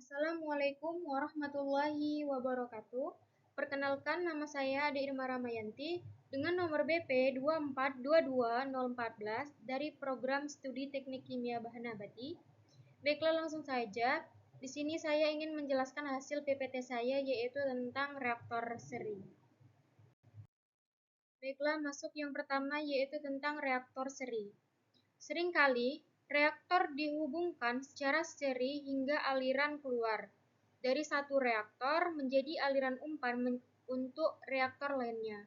Assalamualaikum warahmatullahi wabarakatuh. Perkenalkan, nama saya Ade Irma Ramayanti dengan nomor BP 2422014 dari Program Studi Teknik Kimia Bahan Nabati. Baiklah, langsung saja. Di sini saya ingin menjelaskan hasil PPT saya, yaitu tentang reaktor seri. Baiklah, masuk yang pertama, yaitu tentang reaktor seri. Seringkali reaktor dihubungkan secara seri hingga aliran keluar dari satu reaktor menjadi aliran umpan untuk reaktor lainnya.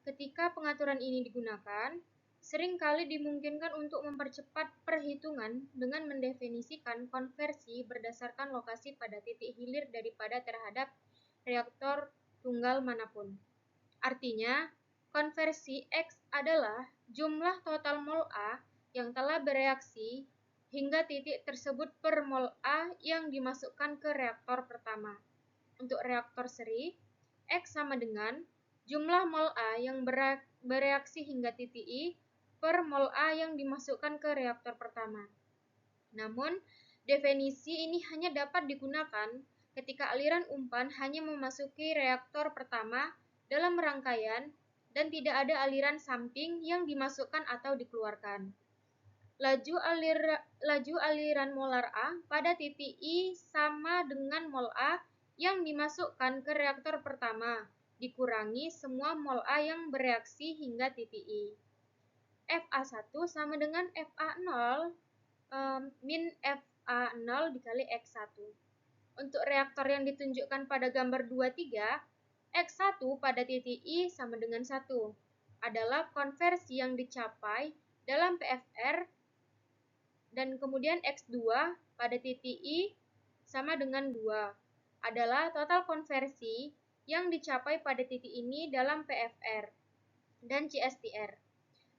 Ketika pengaturan ini digunakan, seringkali dimungkinkan untuk mempercepat perhitungan dengan mendefinisikan konversi berdasarkan lokasi pada titik hilir daripada terhadap reaktor tunggal manapun. Artinya, konversi X adalah jumlah total mol A yang telah bereaksi hingga titik tersebut per mol A yang dimasukkan ke reaktor pertama. Untuk reaktor seri, X sama dengan jumlah mol A yang bereaksi hingga titik I per mol A yang dimasukkan ke reaktor pertama. Namun, definisi ini hanya dapat digunakan ketika aliran umpan hanya memasuki reaktor pertama dalam rangkaian dan tidak ada aliran samping yang dimasukkan atau dikeluarkan. Laju aliran molar A pada titik I sama dengan mol A yang dimasukkan ke reaktor pertama, dikurangi semua mol A yang bereaksi hingga titik I. FA1 sama dengan FA0 min FA0 dikali X1. Untuk reaktor yang ditunjukkan pada gambar 23, X1 pada titik I sama dengan 1 adalah konversi yang dicapai dalam PFR, dan kemudian X2 pada titik I sama dengan 2 adalah total konversi yang dicapai pada titik ini dalam PFR dan CSTR.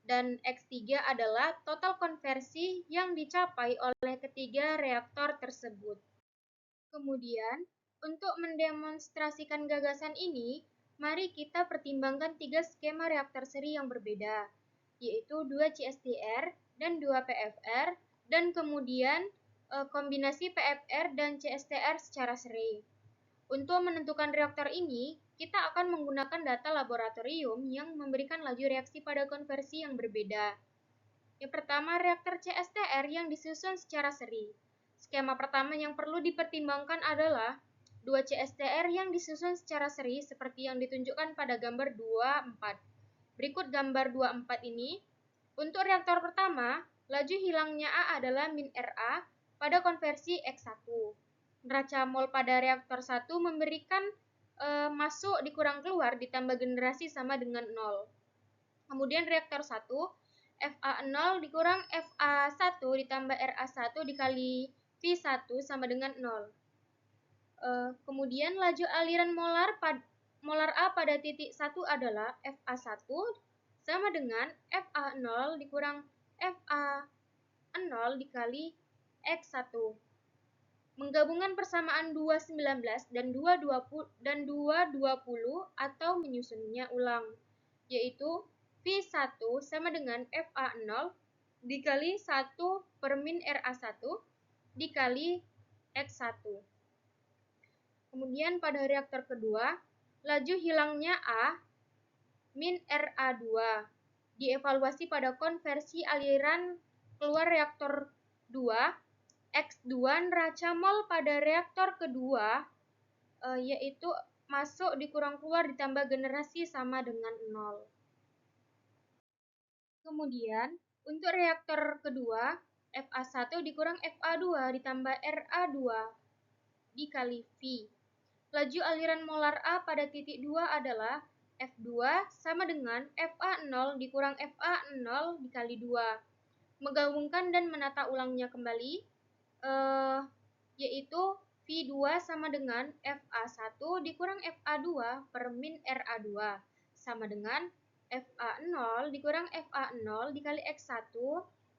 Dan X3 adalah total konversi yang dicapai oleh ketiga reaktor tersebut. Kemudian, untuk mendemonstrasikan gagasan ini, mari kita pertimbangkan 3 skema reaktor seri yang berbeda, yaitu 2 CSTR dan 2 PFR, dan kemudian kombinasi PFR dan CSTR secara seri. Untuk menentukan reaktor ini, kita akan menggunakan data laboratorium yang memberikan laju reaksi pada konversi yang berbeda. Yang pertama, reaktor CSTR yang disusun secara seri. Skema pertama yang perlu dipertimbangkan adalah 2 CSTR yang disusun secara seri seperti yang ditunjukkan pada gambar 24. Berikut gambar 24 ini. Untuk reaktor pertama, laju hilangnya A adalah min RA pada konversi X1. Neraca mol pada reaktor 1 memberikan masuk dikurang keluar ditambah generasi sama dengan 0. Kemudian reaktor 1, FA0 dikurang FA1 ditambah RA1 dikali V1 sama dengan 0. Kemudian laju aliran molar A pada titik 1 adalah FA1 sama dengan FA0 dikurang FA0 dikali X1. Menggabungkan persamaan 219 dan 220 atau menyusunnya ulang, yaitu V1 sama dengan FA0 dikali 1 per min RA1 dikali X1. Kemudian pada reaktor kedua, laju hilangnya A min RA2 dievaluasi pada konversi aliran keluar reaktor 2, X2 neraca mol pada reaktor kedua, yaitu masuk dikurang keluar ditambah generasi sama dengan 0. Kemudian, untuk reaktor kedua, FA1 dikurang FA2 ditambah RA2 dikali V. Laju aliran molar A pada titik 2 adalah F2 sama dengan FA0 dikurang FA0 dikali 2. Menggabungkan dan menata ulangnya kembali, yaitu V2 sama dengan FA1 dikurang FA2 per min RA2 sama dengan FA0 dikurang FA0 dikali X1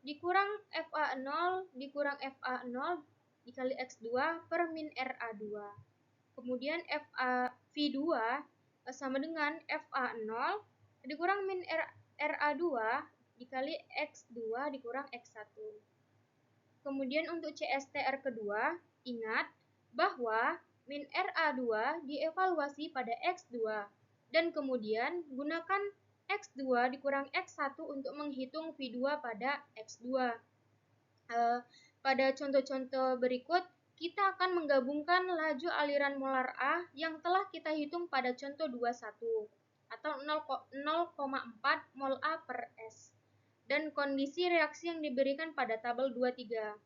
dikurang FA0 dikurang FA0 dikali X2 per min RA2. Kemudian V2 sama dengan FA0 dikurang min RA2 dikali X2 dikurang X1. Kemudian untuk CSTR kedua, ingat bahwa min RA2 dievaluasi pada X2 dan kemudian gunakan X2 dikurang X1 untuk menghitung V2 pada X2. Pada contoh-contoh berikut, kita akan menggabungkan laju aliran molar A yang telah kita hitung pada contoh 21 atau 0,4 mol A per S dan kondisi reaksi yang diberikan pada tabel 23.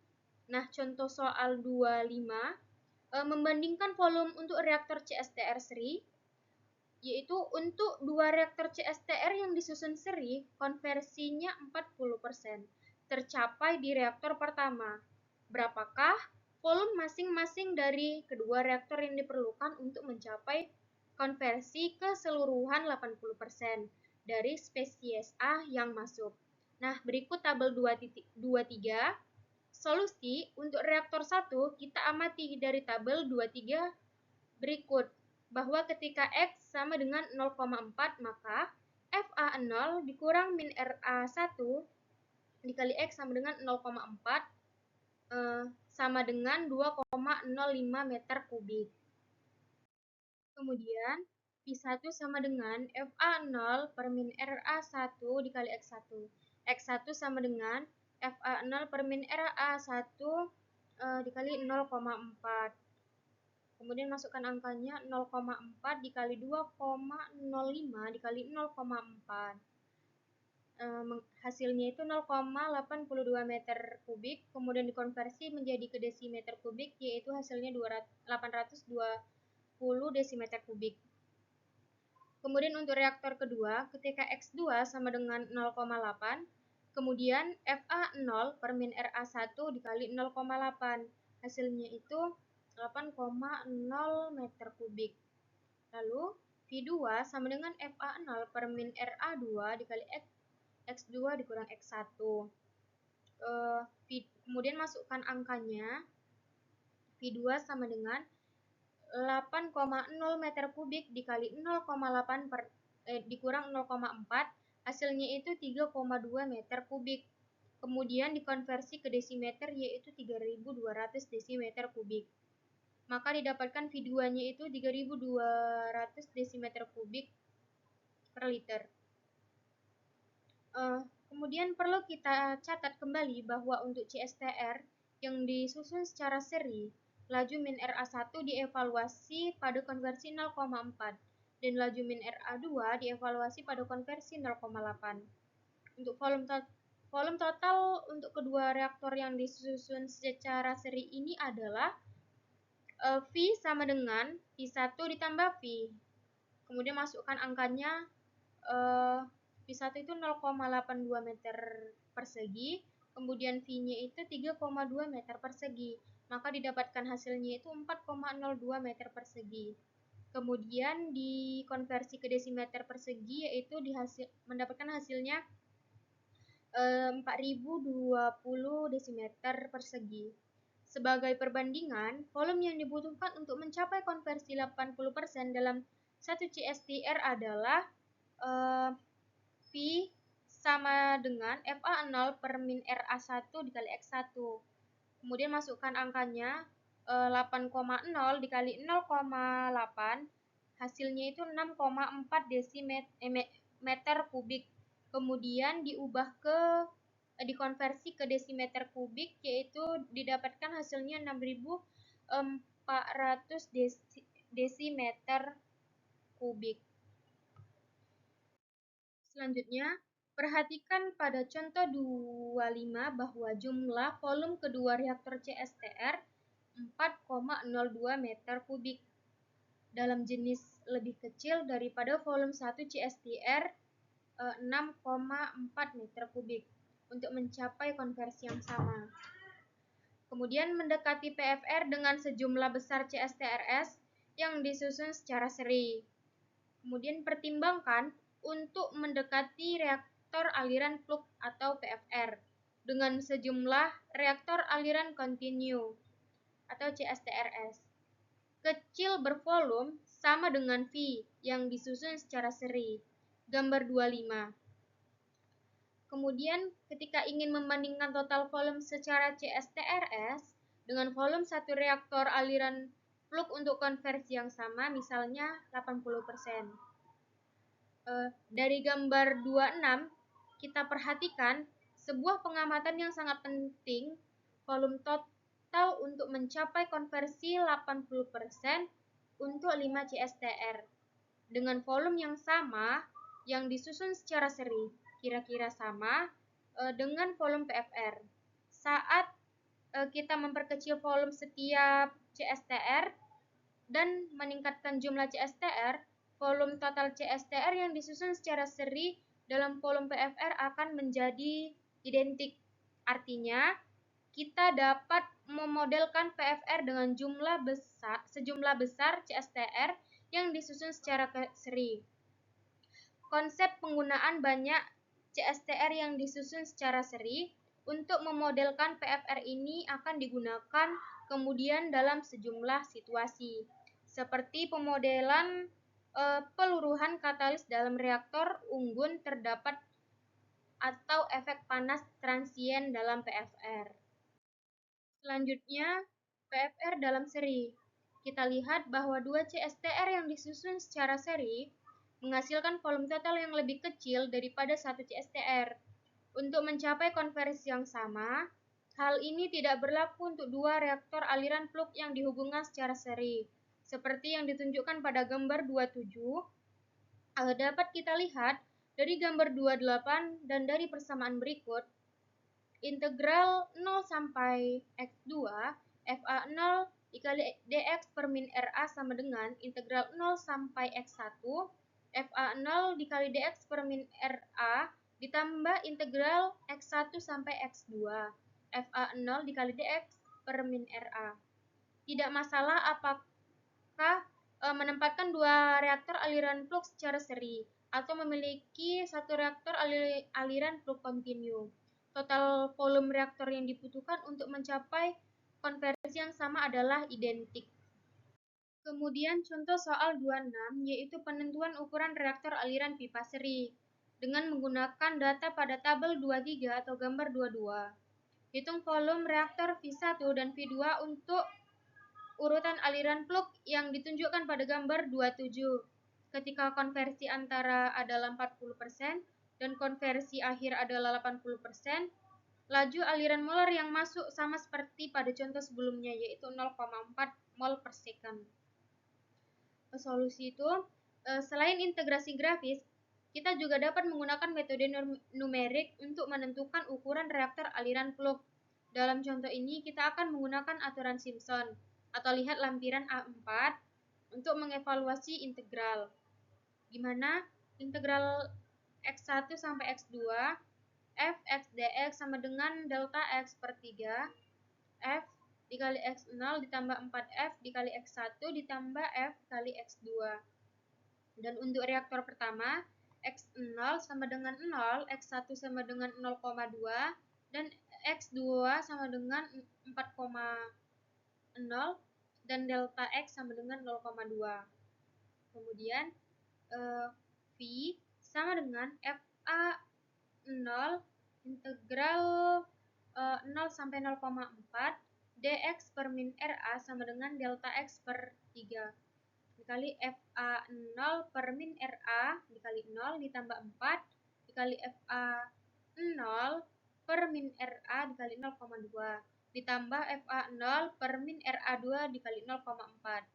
Nah, contoh soal 25 membandingkan volume untuk reaktor CSTR seri, yaitu untuk dua reaktor CSTR yang disusun seri, konversinya 40% tercapai di reaktor pertama. Berapakah volume masing-masing dari kedua reaktor yang diperlukan untuk mencapai konversi keseluruhan 80% dari spesies A yang masuk? Nah, berikut tabel 23. Solusi untuk reaktor 1 kita amati dari tabel 23 berikut, bahwa ketika X sama dengan 0,4 maka FA0 dikurang min RA1 dikali X sama dengan 0,4 sama dengan 2,05 meter kubik. Kemudian P1 sama dengan FA0 per min RA1 dikali X1. X1 sama dengan FA0 per min RA1 dikali 0,4. Kemudian masukkan angkanya 0,4 dikali 2,05 dikali 0,4. Hasilnya itu 0,82 meter kubik, kemudian dikonversi menjadi ke desimeter kubik, yaitu hasilnya 820 desimeter kubik. Kemudian untuk reaktor kedua, ketika X2 sama dengan 0,8, kemudian FA0 per min RA1 dikali 0,8. Hasilnya itu 8,0 meter kubik. Lalu V2 sama dengan FA0 per min RA2 dikali X2 dikurang X1. Kemudian masukkan angkanya. V2 sama dengan 8,0 meter kubik dikali 0,8 dikurang 0,4, hasilnya itu 3,2 meter kubik. Kemudian dikonversi ke desimeter, yaitu 3.200 desimeter kubik. Maka didapatkan V2-nya itu 3.200 desimeter kubik per liter. Kemudian perlu kita catat kembali bahwa untuk CSTR yang disusun secara seri, laju min RA1 dievaluasi pada konversi 0,4 dan laju min RA2 dievaluasi pada konversi 0,8. Untuk volume total untuk kedua reaktor yang disusun secara seri ini adalah V sama dengan V1 ditambah V. Kemudian masukkan angkanya, V1 itu 0,82 meter persegi, kemudian V-nya itu 3,2 meter persegi. Maka didapatkan hasilnya itu 4,02 meter persegi. Kemudian dikonversi ke desimeter persegi, yaitu mendapatkan hasilnya 4020 desimeter persegi. Sebagai perbandingan, volume yang dibutuhkan untuk mencapai konversi 80% dalam 1 CSTR adalah V sama dengan FA0 per min RA1 dikali X1. Kemudian masukkan angkanya, 8,0 dikali 0,8, hasilnya itu 6,4 desimeter kubik. Kemudian dikonversi ke desimeter kubik, yaitu didapatkan hasilnya 6.400 desimeter kubik. Selanjutnya, perhatikan pada contoh 25 bahwa jumlah volume kedua reaktor CSTR 4,02 meter kubik dalam jenis lebih kecil daripada volume 1 CSTR 6,4 meter kubik untuk mencapai konversi yang sama. Kemudian mendekati PFR dengan sejumlah besar CSTRS yang disusun secara seri. Kemudian pertimbangkan untuk mendekati reaktor aliran flux atau PFR dengan sejumlah reaktor aliran kontinu atau CSTRS. Kecil bervolume sama dengan V yang disusun secara seri. Gambar 25. Kemudian ketika ingin membandingkan total volume secara CSTRS dengan volume satu reaktor aliran plug untuk konversi yang sama, misalnya 80%. Dari gambar 26, kita perhatikan sebuah pengamatan yang sangat penting, volume total untuk mencapai konversi 80% untuk 5 CSTR dengan volume yang sama yang disusun secara seri, kira-kira sama dengan volume PFR. Saat kita memperkecil volume setiap CSTR dan meningkatkan jumlah CSTR, volume total CSTR yang disusun secara seri dalam volume PFR akan menjadi identik. Artinya, kita dapat memodelkan PFR dengan sejumlah besar CSTR yang disusun secara seri. Konsep penggunaan banyak CSTR yang disusun secara seri untuk memodelkan PFR ini akan digunakan kemudian dalam sejumlah situasi, seperti pemodelan peluruhan katalis dalam reaktor unggun terdapat atau efek panas transien dalam PFR. Selanjutnya, PFR dalam seri. Kita lihat bahwa dua CSTR yang disusun secara seri menghasilkan volume total yang lebih kecil daripada satu CSTR. Untuk mencapai konversi yang sama, hal ini tidak berlaku untuk dua reaktor aliran plug yang dihubungkan secara seri. Seperti yang ditunjukkan pada gambar 27, dapat kita lihat dari gambar 28 dan dari persamaan berikut, integral 0 sampai x2 fa0 dikali dx per min ra sama dengan integral 0 sampai x1 fa0 dikali dx per min ra ditambah integral x1 sampai x2 fa0 dikali dx per min ra. Tidak masalah apakah menempatkan dua reaktor aliran plug secara seri atau memiliki satu reaktor aliran plug kontinu. Total volume reaktor yang dibutuhkan untuk mencapai konversi yang sama adalah identik. Kemudian contoh soal 26 yaitu penentuan ukuran reaktor aliran pipa seri dengan menggunakan data pada tabel 23 atau gambar 22. Hitung volume reaktor V1 dan V2 untuk urutan aliran plug yang ditunjukkan pada gambar 27. Ketika konversi antara adalah 40% dan konversi akhir adalah 80%, laju aliran molar yang masuk sama seperti pada contoh sebelumnya, yaitu 0,4 mol per second. Solusi itu, selain integrasi grafis, kita juga dapat menggunakan metode numerik untuk menentukan ukuran reaktor aliran plug. Dalam contoh ini, kita akan menggunakan aturan Simpson, atau lihat lampiran A4, untuk mengevaluasi integral, di mana integral x1 sampai x2 f x dx sama dengan delta x per 3 f dikali x0 ditambah 4f dikali x1 ditambah f kali x2. Dan untuk reaktor pertama, x0 sama dengan 0, x1 sama dengan 0,2, dan x2 sama dengan 4,0, dan delta x sama dengan 0,2. Kemudian V sama dengan FA0 integral 0 sampai 0,4 dx per min RA sama dengan delta x per 3 dikali FA0 per min RA dikali 0 ditambah 4 dikali FA0 per min RA dikali 0,2 ditambah FA0 per min RA2 dikali 0,4.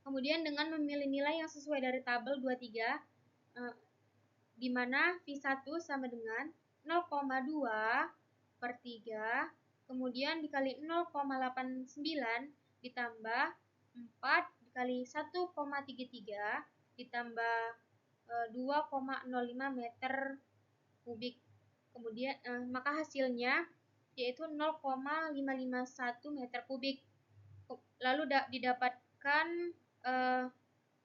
Kemudian dengan memilih nilai yang sesuai dari tabel 23, di mana V1 sama dengan 0,2 per 3, kemudian dikali 0,89 ditambah 4 dikali 1,33 ditambah 2,05 meter kubik. Kemudian maka hasilnya yaitu 0,551 meter kubik. Lalu didapatkan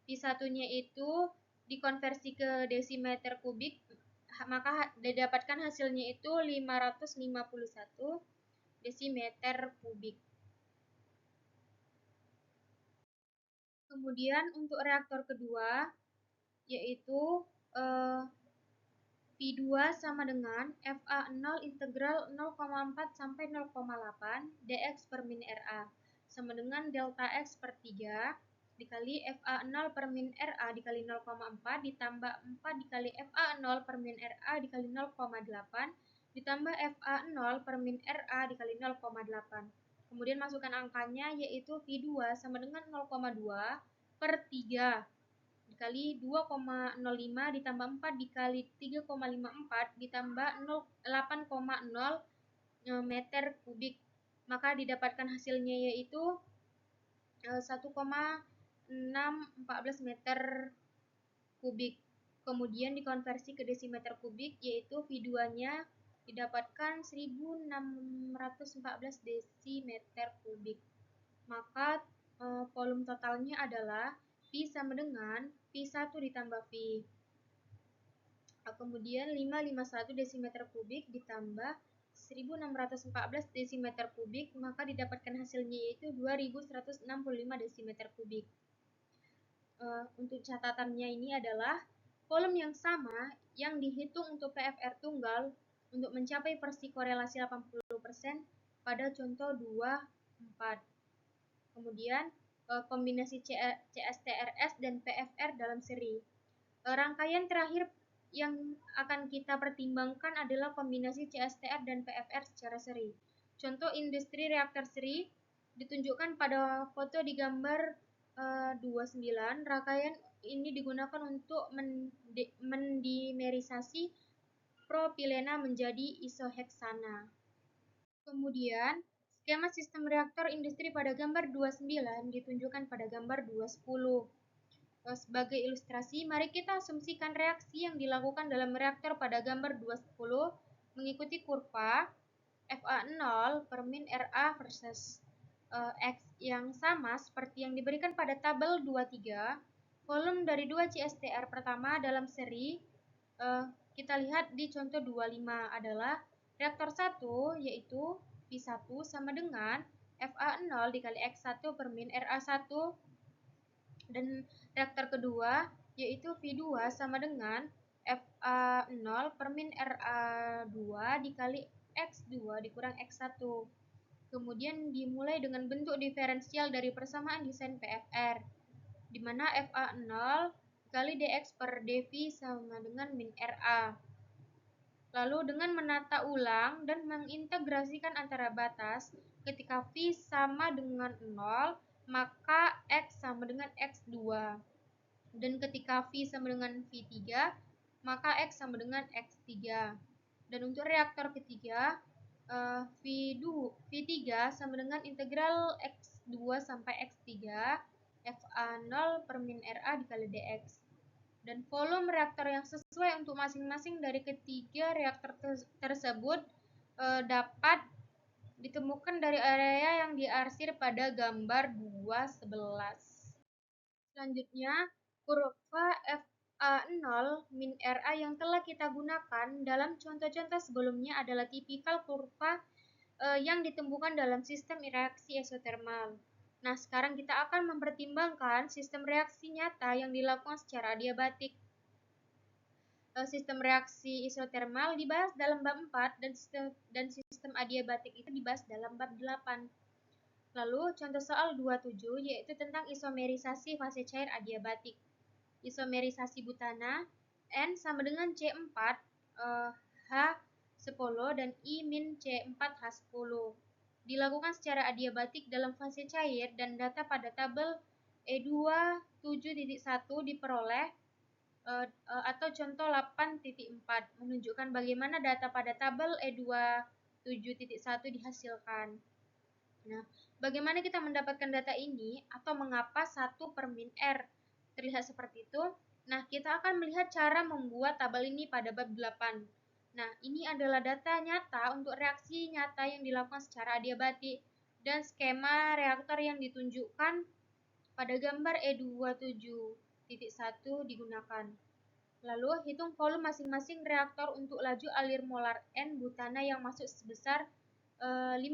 V1-nya itu dikonversi ke desimeter kubik, maka didapatkan hasilnya itu 551 desimeter kubik. Kemudian untuk reaktor kedua, yaitu V2 sama dengan FA0 integral 0,4 sampai 0,8 dx per min RA sama dengan delta X per 3 dikali FA0 per min RA dikali 0,4 ditambah 4 dikali FA0 per min RA dikali 0,8 ditambah FA0 per min RA dikali 0,8. Kemudian masukkan angkanya yaitu V2 sama dengan 0,2 per 3 dikali 2,05 ditambah 4 dikali 3,54 ditambah 8,0 meter kubik. Maka didapatkan hasilnya yaitu 1,614 meter kubik. Kemudian dikonversi ke desimeter kubik yaitu V2-nya didapatkan 1614 desimeter kubik. Maka volume totalnya adalah V sama dengan V1 ditambah V. Kemudian 551 desimeter kubik ditambah 1614 desimeter kubik, maka didapatkan hasilnya yaitu 2165 desimeter kubik. Untuk catatannya ini adalah volume yang sama yang dihitung untuk PFR tunggal untuk mencapai versi korelasi 80% pada contoh 24. Kemudian kombinasi CSTRS dan PFR dalam seri. Rangkaian terakhir yang akan kita pertimbangkan adalah kombinasi CSTR dan PFR secara seri. Contoh industri reaktor seri ditunjukkan pada foto di gambar 29. Rangkaian ini digunakan untuk mendimerisasi propilena menjadi isoheksana. Kemudian, skema sistem reaktor industri pada gambar 29 ditunjukkan pada gambar 210. Sebagai ilustrasi, mari kita asumsikan reaksi yang dilakukan dalam reaktor pada gambar 210 mengikuti kurva FA0 per min RA versus X yang sama seperti yang diberikan pada tabel 23. Volume dari 2 CSTR pertama dalam seri kita lihat di contoh 25 adalah reaktor 1 yaitu V1 sama dengan FA0 dikali X1 per min RA1 dan reaktor kedua yaitu V2 sama dengan FA0 per min RA2 dikali X2 dikurang X1. Kemudian dimulai dengan bentuk diferensial dari persamaan desain PFR, di mana FA0 dikali dx per dV sama dengan min RA. Lalu dengan menata ulang dan mengintegrasikan antara batas, ketika V sama dengan 0, maka X sama dengan X2. Dan ketika V sama dengan V3, maka X sama dengan X3. Dan untuk reaktor ketiga, V3 sama dengan integral X2 sampai X3, FA0 per min RA dikali dx. Dan volume reaktor yang sesuai untuk masing-masing dari ketiga reaktor tersebut dapat ditemukan dari area yang diarsir pada gambar 211. Selanjutnya, kurva FA0 min RA yang telah kita gunakan dalam contoh-contoh sebelumnya adalah tipikal kurva yang ditemukan dalam sistem reaksi isotermal. Nah, sekarang kita akan mempertimbangkan sistem reaksi nyata yang dilakukan secara adiabatik. Sistem reaksi isotermal dibahas dalam bab 4 dan sistem adiabatik itu dibahas dalam bab 8. Lalu, contoh soal 27 yaitu tentang isomerisasi fase cair adiabatik. Isomerisasi butana N sama dengan C4 H10 dan I min C4 H10. Dilakukan secara adiabatik dalam fase cair dan data pada tabel E27.1 diperoleh atau contoh 8.4 menunjukkan bagaimana data pada tabel E27.1 dihasilkan. Nah, bagaimana kita mendapatkan data ini atau mengapa 1 per min R terlihat seperti itu? Nah, kita akan melihat cara membuat tabel ini pada bab 8. Nah, ini adalah data nyata untuk reaksi nyata yang dilakukan secara adiabatik dan skema reaktor yang ditunjukkan pada gambar E27.1 digunakan. Lalu, hitung volume masing-masing reaktor untuk laju alir molar N butana yang masuk sebesar 50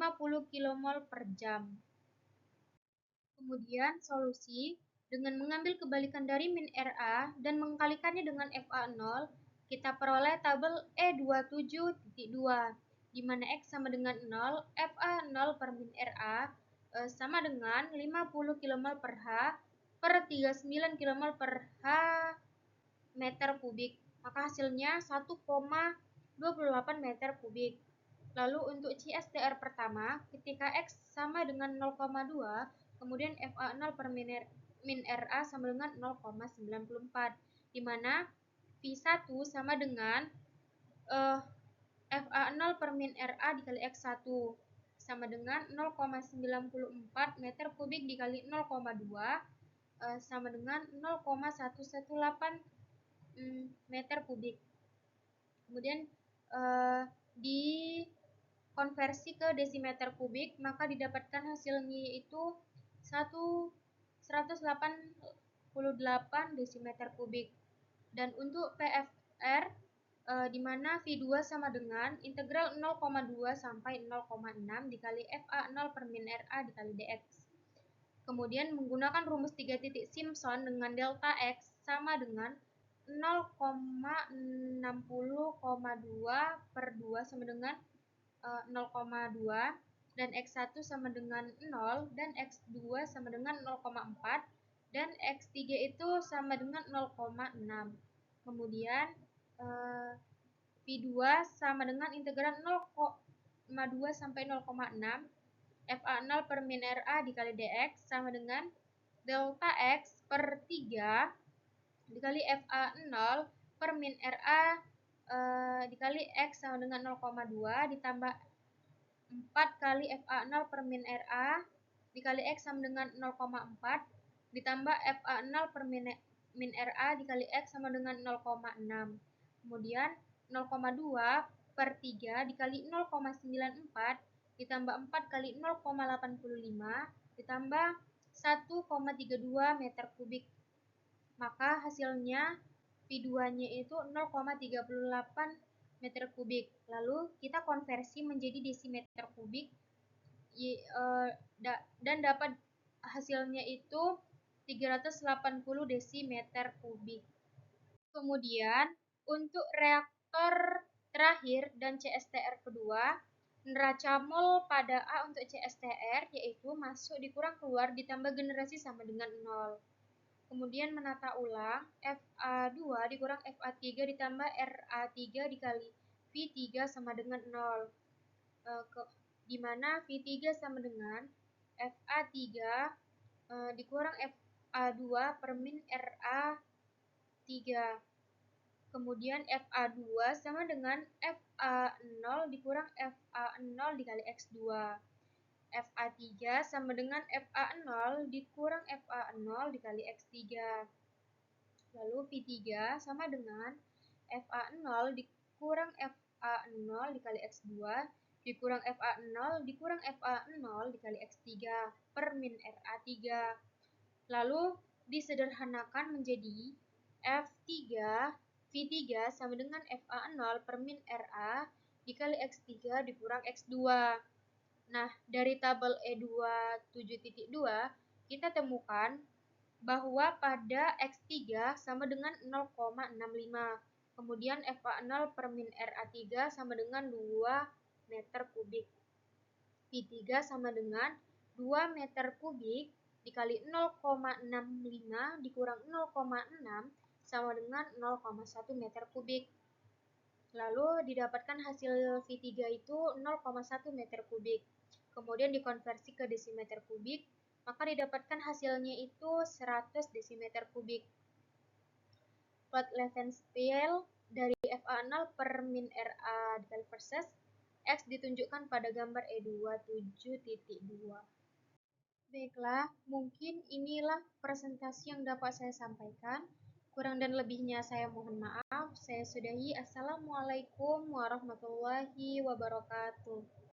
kmol per jam. Kemudian, solusi dengan mengambil kebalikan dari min RA dan mengkalikannya dengan FA0, kita peroleh tabel E27.2, di mana X sama dengan 0, FA 0 per min RA sama dengan 50 kmol per H per 39 kmol per H meter kubik. Maka hasilnya 1,28 meter kubik. Lalu untuk CSTR pertama, ketika X sama dengan 0,2, kemudian FA 0 per min RA sama dengan 0,94, di mana V1 sama dengan FA 0 per min RA dikali X1 sama dengan 0,94 meter kubik dikali 0,2 sama dengan 0,118 meter kubik. Kemudian dikonversi ke desimeter kubik, maka didapatkan hasilnya yaitu 188 desimeter kubik. Dan untuk PFR di mana V2 sama dengan integral 0,2 sampai 0,6 dikali FA 0 per min RA dikali dx. Kemudian menggunakan rumus 3 titik Simpson dengan delta X sama dengan 0,60,2 per 2 sama dengan 0,2, dan X1 sama dengan 0, dan X2 sama dengan 0,4, dan X3 itu sama dengan 0,6. Kemudian V2 sama dengan integral 0,2 sampai 0,6 FA 0 per min RA dikali dx sama dengan delta X per 3 dikali FA 0 per min RA dikali X sama dengan 0,2 ditambah 4 kali FA 0 per min RA dikali X sama dengan 0,4 ditambah FA 0 per min RA dikali X sama dengan 0,6. Kemudian 0,2 per 3 dikali 0,94 ditambah 4 kali 0,85 ditambah 1,32 meter kubik. Maka hasilnya V2-nya itu 0,38 meter kubik. Lalu kita konversi menjadi desimeter kubik dan dapat hasilnya itu 380 desimeter kubik. Kemudian untuk reaktor terakhir dan CSTR kedua, neraca mol pada A untuk CSTR yaitu masuk dikurang keluar ditambah generasi sama dengan 0. Kemudian menata ulang FA2 dikurang FA3 ditambah RA3 dikali V3 sama dengan 0. Di mana V3 sama dengan FA3 dikurang FA2 per min RA3. Kemudian FA2 sama dengan FA0 dikurang FA0 dikali X2. FA3 sama dengan FA0 dikurang FA0 dikali X3. Lalu V3 sama dengan FA0 dikurang FA0 dikali X2 dikurang FA0 dikurang FA0 dikali X3 per min RA3. Lalu disederhanakan menjadi F3 V3 sama dengan FA0 per min RA dikali X3 dikurang X2. Nah, dari tabel E27.2 kita temukan bahwa pada X3 sama dengan 0,65. Kemudian FA0 per min RA3 sama dengan 2 meter kubik. V3 sama dengan 2 meter kubik dikali 0,65 dikurang 0,6 sama dengan 0,1 meter kubik. Lalu didapatkan hasil V3 itu 0,1 meter kubik. Kemudian dikonversi ke desimeter kubik, maka didapatkan hasilnya itu 100 desimeter kubik. Plot Levenspiel dari FA0 per min RA dikali versus X ditunjukkan pada gambar E27.2. Baiklah, mungkin inilah presentasi yang dapat saya sampaikan. Kurang dan lebihnya saya mohon maaf. Saya sudahi. Assalamualaikum warahmatullahi wabarakatuh.